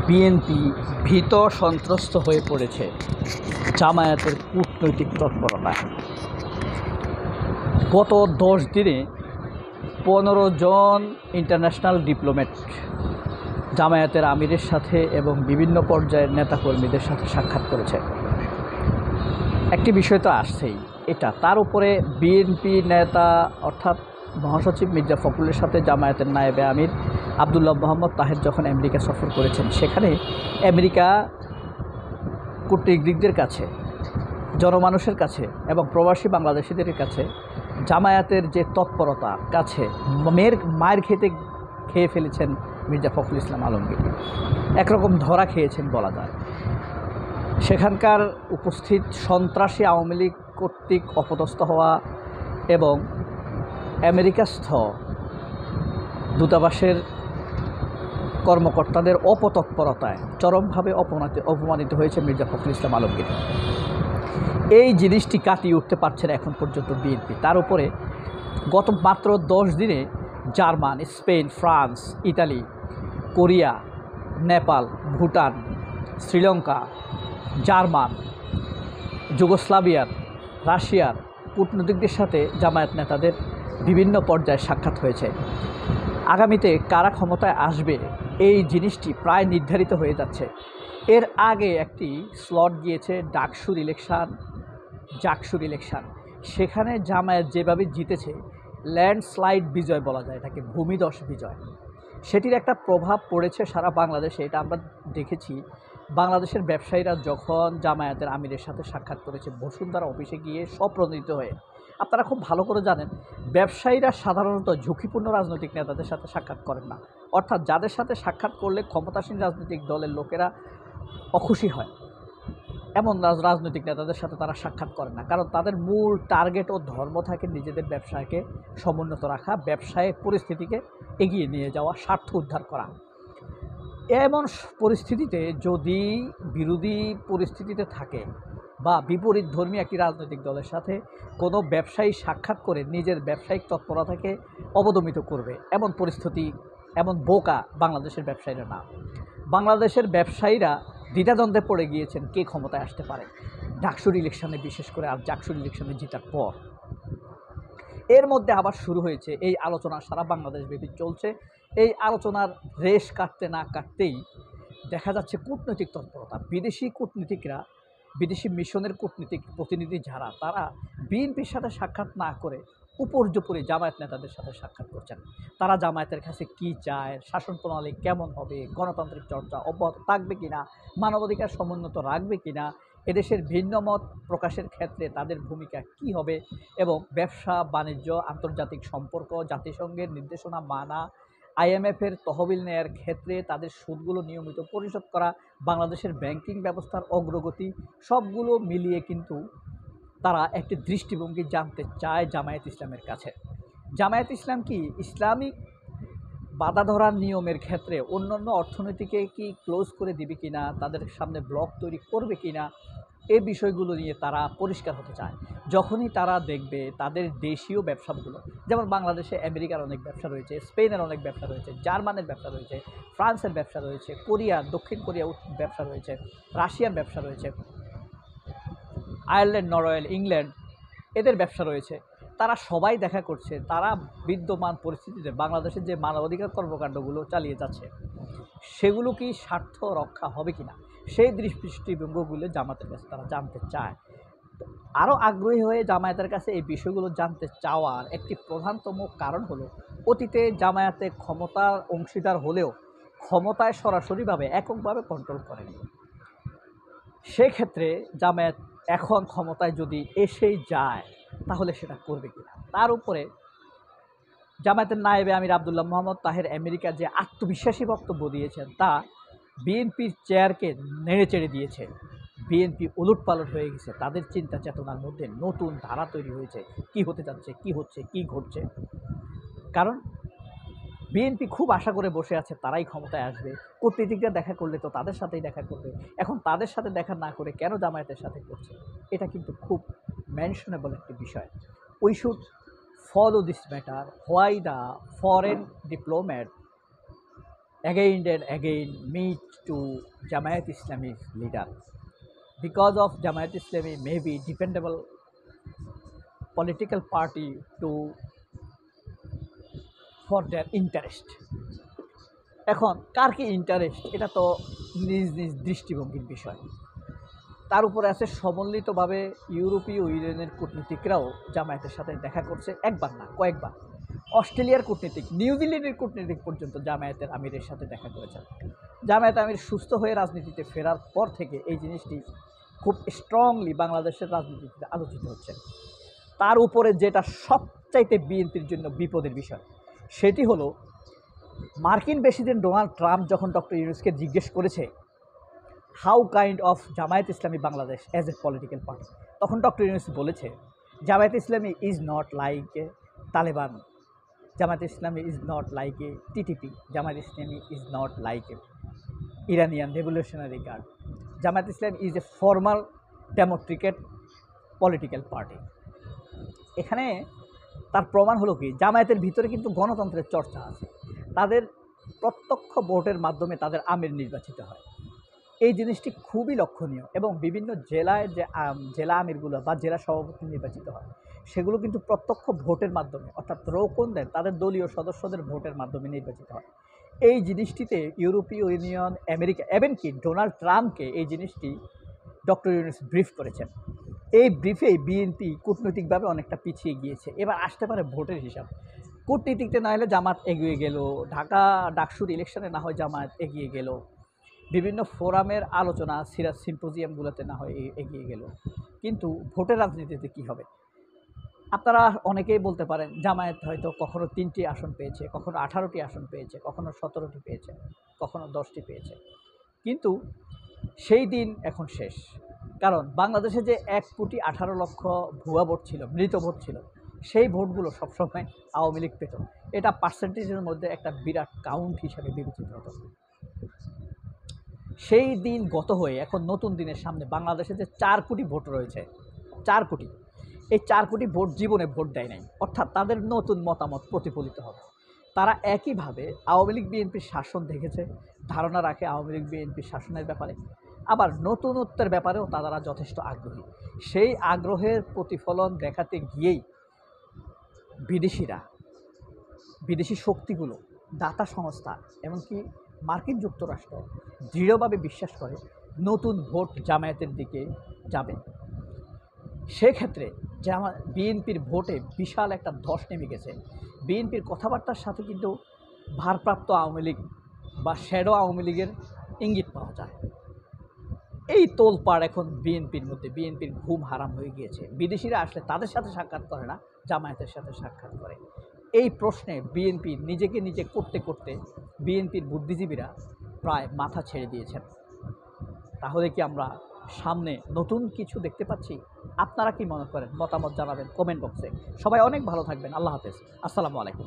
BNP ভীত সন্ত্রস্ত হয়ে পড়েছে জামায়াতের কূটনৈতিক তৎপরতায়। গত 10 দিনে 15 জন ইন্টারন্যাশনাল ডিপ্লোম্যাট জামায়াতের আমিরের সাথে এবং বিভিন্ন পর্যায়ের নেতাকর্মীদের সাথে সাক্ষাৎ করেছে। একটি বিষয় তো আসছেই, এটা তার উপরে বিএনপি নেতা অর্থাৎ মহাসচিব মির্জা ফখরুলের সাথে জামায়াতের নায়েবে আমির আবদুল্লাহ মোহাম্মদ তাহের যখন আমেরিকা সফর করেছেন, সেখানে আমেরিকা কূটনীতিকদের কাছে, জনমানুষের কাছে এবং প্রবাসী বাংলাদেশিদের কাছে জামায়াতের যে তৎপরতা কাছে মায়ের খেয়ে ফেলেছেন মির্জা ফখরুল ইসলাম আলমগীর। একরকম ধরা খেয়েছেন বলা যায়। সেখানকার উপস্থিত সন্ত্রাসী আওয়ামী লীগ কর্তৃক অপদস্থ হওয়া এবং আমেরিকাস্থ দূতাবাসের কর্মকর্তাদের অপতৎপরতায় চরমভাবে অপমানিত হয়েছে মির্জা ফখরুল ইসলাম আলমগীর। এই জিনিসটি কাটিয়ে উঠতে পারছে না এখন পর্যন্ত বিএনপি। তার উপরে গত মাত্র 10 দিনে জার্মান, স্পেন, ফ্রান্স, ইতালি, কোরিয়া, নেপাল, ভুটান, শ্রীলঙ্কা, জার্মান, যুগোস্লাভিয়ার, রাশিয়ার কূটনীতিকদের সাথে জামায়াত নেতাদের বিভিন্ন পর্যায়ে সাক্ষাৎ হয়েছে। আগামীতে কারা ক্ষমতায় আসবে এই জিনিসটি প্রায় নির্ধারিত হয়ে যাচ্ছে। এর আগে একটি স্লট গিয়েছে ডাকসুর ইলেকশন। সেখানে জামায়াত যেভাবে জিতেছে, ল্যান্ডস্লাইড বিজয় বলা যায় এটাকে, ভূমিধস বিজয়। সেটির একটা প্রভাব পড়েছে সারা বাংলাদেশে। এটা আমরা দেখেছি। বাংলাদেশের ব্যবসায়ীরা যখন জামায়াতের আমিরের সাথে সাক্ষাৎ করেছে বসুন্ধরা অফিসে গিয়ে স্বপ্রণোদিত হয়ে, আপনারা খুব ভালো করে জানেন ব্যবসায়ীরা সাধারণত ঝুঁকিপূর্ণ রাজনৈতিক নেতাদের সাথে সাক্ষাৎ করেন না। অর্থাৎ যাদের সাথে সাক্ষাৎ করলে ক্ষমতাসীন রাজনৈতিক দলের লোকেরা অখুশি হয়, এমন রাজনৈতিক নেতাদের সাথে তারা সাক্ষাৎ করেন না। কারণ তাদের মূল টার্গেট ও ধর্ম থাকে নিজেদের ব্যবসায়কে সমুন্নত রাখা, ব্যবসায়িক পরিস্থিতিকে এগিয়ে নিয়ে যাওয়া, স্বার্থ উদ্ধার করা। এমন পরিস্থিতিতে যদি বিরোধী পরিস্থিতিতে থাকে বা বিপরীত ধর্মী একটি রাজনৈতিক দলের সাথে কোনো ব্যবসায়ী সাক্ষাৎ করে নিজের ব্যবসায়িক তৎপরতাকে অবদমিত করবে, এমন পরিস্থিতি, এমন বোকা বাংলাদেশের ব্যবসায়ীরা না। বাংলাদেশের ব্যবসায়ীরা দ্বিধাদ্বন্দ্বে পড়ে গিয়েছেন কে ক্ষমতায় আসতে পারে ডাকসুর ইলেকশনে, বিশেষ করে আর ডাকসুর ইলেকশনে জেতার পর। এর মধ্যে আবার শুরু হয়েছে এই আলোচনা, সারা বাংলাদেশ ব্যাপী চলছে। এই আলোচনার রেশ কাটতে না কাটতেই দেখা যাচ্ছে কূটনৈতিক তৎপরতা। বিদেশি মিশনের কূটনীতিক প্রতিনিধি যারা, তারা বিএনপির সাথে সাক্ষাৎ না করে উপর্যুপরি জামায়াত নেতাদের সাথে সাক্ষাৎ করছেন। তারা জামায়াতের কাছে কি চায়, শাসন প্রণালী কেমন হবে, গণতান্ত্রিক চর্চা অব্যাহত থাকবে কিনা, মানবাধিকার সমুন্নত রাখবে কিনা, এদেশের ভিন্ন মত প্রকাশের ক্ষেত্রে তাদের ভূমিকা কি হবে, এবং ব্যবসা বাণিজ্য, আন্তর্জাতিক সম্পর্ক, জাতিসংঘের নির্দেশনা মানা, IMF-এর তহবিল নেয়ার ক্ষেত্রে তাদের সুদগুলো নিয়মিত পরিশোধ করা, বাংলাদেশের ব্যাংকিং ব্যবস্থার অগ্রগতি, সবগুলো মিলিয়ে কিন্তু তারা একটি দৃষ্টিভঙ্গি জানতে চায় জামায়াত ইসলামের কাছে। জামায়াত ইসলাম কি ইসলামিক বাধা ধরার নিয়মের ক্ষেত্রে অন্যান্য অর্থনীতিকে কি ক্লোজ করে দিবে কিনা, তাদের সামনে ব্লক তৈরি করবে কিনা, এই বিষয়গুলো নিয়ে তারা পরিষ্কার হতে চায়। যখনই তারা দেখবে তাদের দেশীয় ব্যবসাগুলো, যেমন বাংলাদেশে আমেরিকার অনেক ব্যবসা রয়েছে, স্পেনের অনেক ব্যবসা রয়েছে, জার্মানের ব্যবসা রয়েছে, ফ্রান্সের ব্যবসা রয়েছে, দক্ষিণ কোরিয়া ব্যবসা রয়েছে, রাশিয়ার ব্যবসা রয়েছে, আয়ারল্যান্ড, নরওয়ে, ইংল্যান্ড, এদের ব্যবসা রয়েছে। তারা সবাই দেখা করছে তারা বিদ্যমান পরিস্থিতিতে বাংলাদেশের যে মানবাধিকার কর্মকাণ্ডগুলো চালিয়ে যাচ্ছে সেগুলো কি স্বার্থ রক্ষা হবে কিনা, সেই দৃষ্টিভঙ্গিগুলো জামায়াতের কাছে তারা জানতে চায়। আরও আগ্রহী হয়ে জামায়াতের কাছে এই বিষয়গুলো জানতে চাওয়ার একটি প্রধানতম কারণ হলো, অতীতে জামায়াতে ক্ষমতার অংশীদার হলেও ক্ষমতায় সরাসরিভাবে এককভাবে কন্ট্রোল করেনি। সেক্ষেত্রে জামায়াত এখন ক্ষমতায় যদি এসেই যায় তাহলে সেটা করবে কিনা। তার উপরে জামায়াতের নায়েবে আমির আবদুল্লাহ মোহাম্মদ তাহের আমেরিকা যে আত্মবিশ্বাসী বক্তব্য দিয়েছেন তা বিএনপির চেয়ারকে নেড়ে চেড়ে দিয়েছে। বিএনপি উলটপালট হয়ে গেছে, তাদের চিন্তা চেতনার মধ্যে নতুন ধারা তৈরি হয়েছে, কি হতে যাচ্ছে, কি হচ্ছে, কি ঘটছে। কারণ বিএনপি খুব আশা করে বসে আছে তারাই ক্ষমতায় আসবে, কূটনীতিকরা দেখা করলে তো তাদের সাথেই দেখা করবে। এখন তাদের সাথে দেখা না করে কেন জামায়াতের সাথে করছে, এটা কিন্তু খুব মেনশনেবল একটি বিষয়। We should follow this matter, why the foreign diplomat again and again meet to Jamaat Islami leader. Because of Jamaat Islami may be dependable political party to for their interest. এখন কার কি ইন্টারেস্ট এটা তো নিজ নিজ দৃষ্টিভঙ্গির বিষয়। তার উপরে আছে সমন্বিতভাবে ইউরোপীয় ইউনিয়নের কূটনীতিকরাও জামায়াতের সাথে দেখা করছে, একবার না কয়েকবার। অস্ট্রেলিয়ার কূটনীতিক, নিউজিল্যান্ডের কূটনীতিক পর্যন্ত জামায়াতের আমিরের সাথে দেখা করেছেন। জামায়াত আমির সুস্থ হয়ে রাজনীতিতে ফেরার পর থেকে এই জিনিসটি খুব স্ট্রংলি বাংলাদেশের রাজনীতিতে আলোচিত হচ্ছে। তার উপরে যেটা সবচাইতে বিএনপির জন্য বিপদের বিষয়, সেটি হলো মার্কিন প্রেসিডেন্ট ডোনাল্ড ট্রাম্প যখন ডক্টর ইউনূসকে জিজ্ঞেস করেছে how kind of Jamaat Islami Bangladesh as a political party, তখন ডক্টর ইউনূস বলেছে Jamaat Islami is not like a Taliban, Jamaat Islami is not like a TTP, Jamaat Islami is not like a Iranian revolutionary guard, Jamaat Islami is a formal democratic political party. এখানে তার প্রমাণ হলো কি, জামায়াতের ভিতরে কিন্তু গণতন্ত্রের চর্চা আছে। তাদের প্রত্যক্ষ ভোটের মাধ্যমে তাদের আমির নির্বাচিত হয়। এই জিনিসটি খুবই লক্ষণীয় এবং বিভিন্ন জেলায় যে জেলা আমিরগুলো বা জেলা সভাপতি নির্বাচিত হয় সেগুলো কিন্তু প্রত্যক্ষ ভোটের মাধ্যমে, অর্থাৎ রোকনদের তাদের দলীয় সদস্যদের ভোটের মাধ্যমে নির্বাচিত হয়। এই জিনিসটিতে ইউরোপীয় ইউনিয়ন, আমেরিকা, এমনকি ডোনাল্ড ট্রাম্পকে এই জিনিসটি ডক্টর ইউনূস ব্রিফ করেছেন। এই ব্রিফেই বিএনপি কূটনৈতিকভাবে অনেকটা পিছিয়ে গিয়েছে। এবার আসতে পারে ভোটের হিসাব। কূটনীতিতে না হলে জামাত এগিয়ে গেল, ঢাকা ডাকসুর ইলেকশনে না হয় জামাত এগিয়ে গেল, বিভিন্ন ফোরামের আলোচনা সিরাজ সিম্পোজিয়ামগুলোতে না হয় এগিয়ে গেল, কিন্তু ভোটের রাজনীতিতে কী হবে? আপনারা অনেকেই বলতে পারেন জামায়াত হয়তো কখনো 3টি আসন পেয়েছে, কখনো 18টি আসন পেয়েছে, কখনো 17টি পেয়েছে, কখনো 10টি পেয়েছে, কিন্তু সেই দিন এখন শেষ। কারণ বাংলাদেশে যে 1,18,00,000 ভুয়া ভোট ছিল, মৃত ভোট ছিল, সেই ভোটগুলো সবসময় আওয়ামী লীগ পেত। এটা পার্সেন্টেজের মধ্যে একটা বিরাট কাউন্ট হিসাবে বিবেচিত হতো। সেই দিন গত হয়ে এখন নতুন দিনের সামনে বাংলাদেশে যে 4 কোটি ভোট রয়েছে, 4 কোটি, এই 4 কোটি ভোট জীবনে ভোট দেয় নাই, অর্থাৎ তাদের নতুন মতামত প্রতিফলিত হবে। তারা একইভাবে আওয়ামী লীগ বিএনপির শাসন দেখেছে, ধারণা রাখে আওয়ামী লীগ বিএনপির শাসনের ব্যাপারে, আবার নতুনত্বের ব্যাপারেও তারা যথেষ্ট আগ্রহী। সেই আগ্রহের প্রতিফলন দেখাতে গিয়েই বিদেশি শক্তিগুলো, দাতা সংস্থা, এমনকি মার্কিন যুক্তরাষ্ট্র দৃঢ়ভাবে বিশ্বাস করে নতুন ভোট জামায়াতের দিকে যাবে। সেক্ষেত্রে বিএনপির ভোটে বিশাল একটা ধস নেমে গেছে। বিএনপির কথাবার্তার সাথে কিন্তু ভারপ্রাপ্ত আওয়ামী লীগ বা শ্যাডো আওয়ামী লীগের ইঙ্গিত পাওয়া যায়। এই তোলপাড় এখন বিএনপির মধ্যে, বিএনপির ঘুম হারাম হয়ে গিয়েছে। বিদেশিরা আসলে তাদের সাথে সাক্ষাৎ করে না, জামায়াতের সাথে সাক্ষাৎ করে। এই প্রশ্নে বিএনপি নিজেকে নিজে করতে করতে বিএনপির বুদ্ধিজীবীরা প্রায় মাথা ছেড়ে দিয়েছেন। তাহলে কি আমরা সামনে নতুন কিছু দেখতে পাচ্ছি? আপনারা কি মনে করেন? মতামত জানাবেন কমেন্ট বক্সে। সবাই অনেক ভালো থাকবেন। আল্লাহ হাফেজ। আসসালামু আলাইকুম।